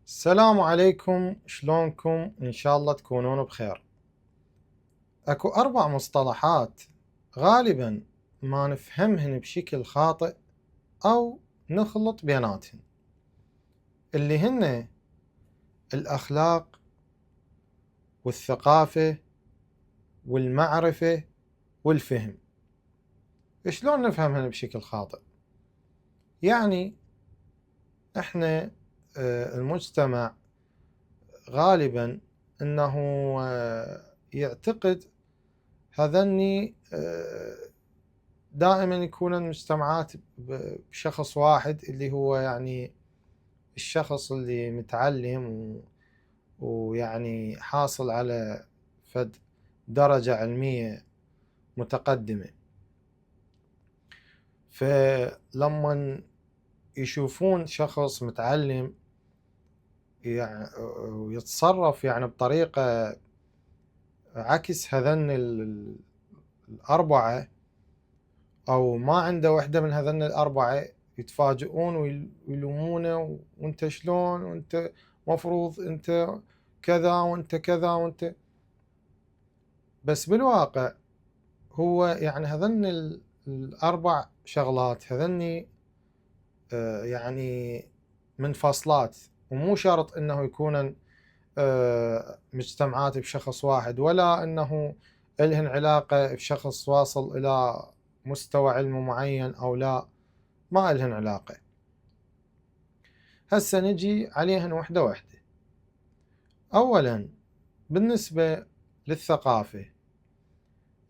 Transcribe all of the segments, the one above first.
السلام عليكم، شلونكم؟ إن شاء الله تكونون بخير. أكو 4 مصطلحات غالبا ما نفهمهن بشكل خاطئ أو نخلط بيناتهن، اللي هن الأخلاق والثقافة والمعرفة والفهم. شلون نفهمهن بشكل خاطئ؟ يعني إحنا المجتمع غالبا أنه يعتقد هذني دائما يكون المجتمعات بشخص واحد، اللي هو يعني الشخص اللي متعلم ويعني حاصل على فد درجة علمية متقدمة. فلما يشوفون شخص متعلم يعني ويتصرف يعني بطريقة عكس هذن الأربعة، أو ما عنده وحدة من هذن الأربعة، يتفاجئون ويلومونه، وانت شلون، وانت مفروض انت كذا وانت كذا وانت. بس بالواقع هو يعني هذن الأربع شغلات هذني يعني منفصلات، ومو شرط انه يكون مجتمعات بشخص واحد، ولا انه الهن علاقة بشخص واصل الى مستوى علم معين او لا، ما الهن علاقة. هسه نجي عليهن وحدة وحدة. اولا بالنسبة للثقافة،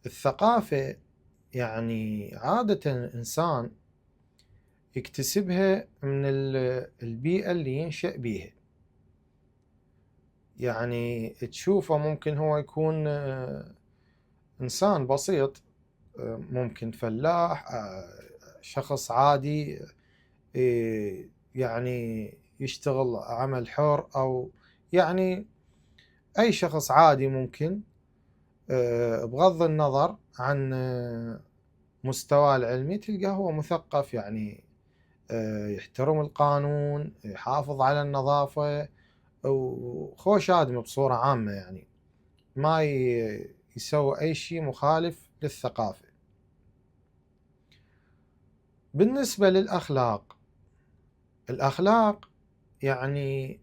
الثقافة يعني عادة الإنسان يكتسبها من البيئة اللي ينشأ بيها. يعني تشوفه ممكن هو يكون إنسان بسيط، ممكن فلاح، شخص عادي يعني يشتغل عمل حر، أو يعني أي شخص عادي ممكن، بغض النظر عن مستواه العلمي، تلقاه هو مثقف، يعني يحترم القانون، يحافظ على النظافة، وخوش آدمي بصورة عامة، يعني ما يسوي أي شيء مخالف للثقافة. بالنسبة للأخلاق، الأخلاق يعني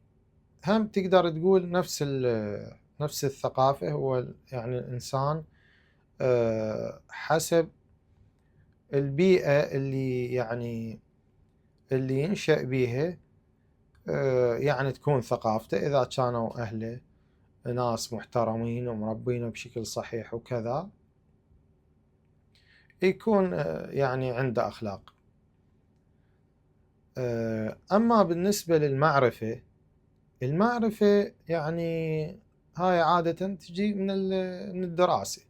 هم تقدر تقول نفس الثقافة. هو يعني الإنسان حسب البيئة اللي ينشأ بيها يعني تكون ثقافته. إذا كانوا أهله ناس محترمين ومربينه بشكل صحيح وكذا، يكون يعني عنده أخلاق. أما بالنسبة للمعرفة، المعرفة يعني هاي عادة تجي من الدراسة،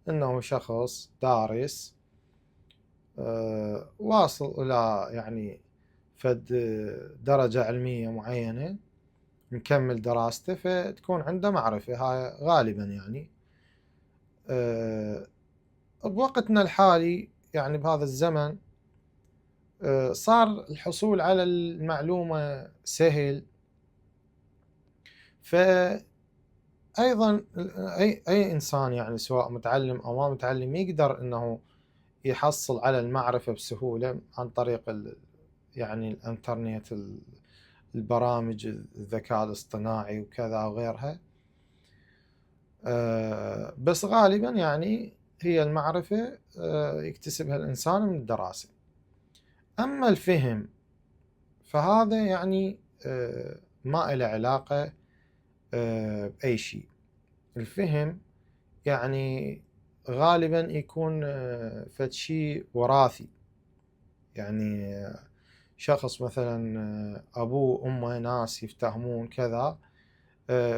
إنه شخص دارس واصل إلى يعني فد درجة علمية معينة، مكمل دراسته، فتكون عنده معرفة. هاي غالبا يعني بوقتنا الحالي، يعني بهذا الزمن صار الحصول على المعلومة سهل. فأيضا أي إنسان يعني سواء متعلم أو ما متعلم يقدر أنه يحصل على المعرفة بسهولة عن طريق يعني الإنترنت، البرامج الذكاء الاصطناعي وكذا وغيرها. بس غالبا يعني هي المعرفة يكتسبها الإنسان من الدراسة. أما الفهم فهذا يعني ما له علاقة بأي شيء. الفهم يعني غالبا يكون فد شيء وراثي، يعني شخص مثلا أبوه وأمه ناس يفتهمون كذا،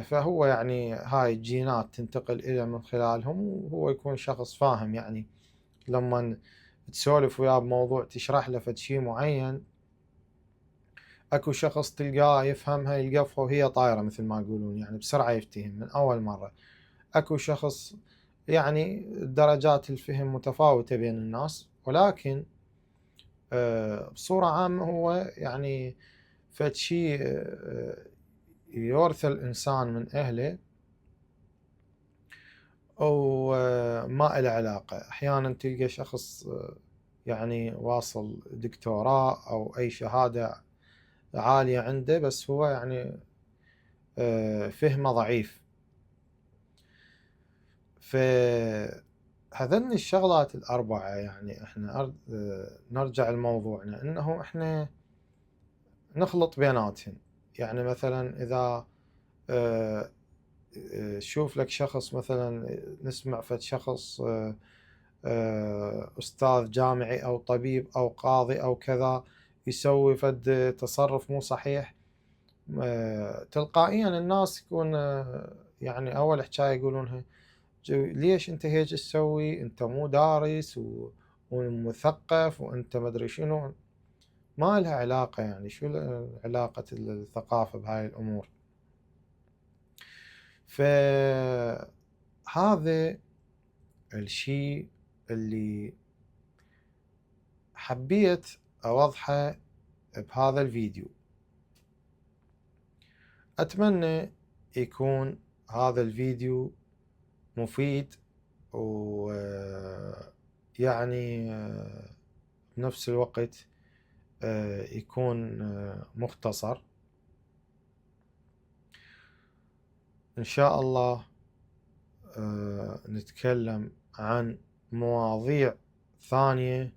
فهو يعني هاي الجينات تنتقل إليه من خلالهم، وهو يكون شخص فاهم. يعني لما تسولف وياه بموضوع، تشرح له فد شيء معين، اكو شخص تلقاه يفهمها، يلقفها وهي طايرة مثل ما يقولون، يعني بسرعة يفتهم من أول مرة. اكو شخص يعني درجات الفهم متفاوتة بين الناس، ولكن بصورة عامة هو يعني فد شيء يورث الإنسان من أهله وما إله علاقة. أحيانا تلقى شخص يعني واصل دكتوراه أو أي شهادة عالية عنده، بس هو يعني فهمه ضعيف. فهذني الشغلات الأربعة يعني إحنا نرجع لموضوعنا، إنه إحنا نخلط بيناتهم. يعني مثلا إذا شوف لك شخص، مثلا نسمع فد شخص أستاذ جامعي أو طبيب أو قاضي أو كذا يسوي فد تصرف مو صحيح، تلقائيا الناس يكون يعني أول حكاية يقولونها ليش أنت هيك تسوي؟ أنت مو دارس ومثقف وأنت مدري شنو. ما لها علاقة، يعني شو علاقة الثقافة بهاي الأمور؟ فهذا الشيء اللي حبيت أوضحه بهذا الفيديو. أتمنى يكون هذا الفيديو مفيد، ويعني بنفس الوقت يكون مختصر. إن شاء الله نتكلم عن مواضيع ثانية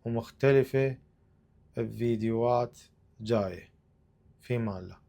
ومختلفة بفيديوهات جاية. في مان الله.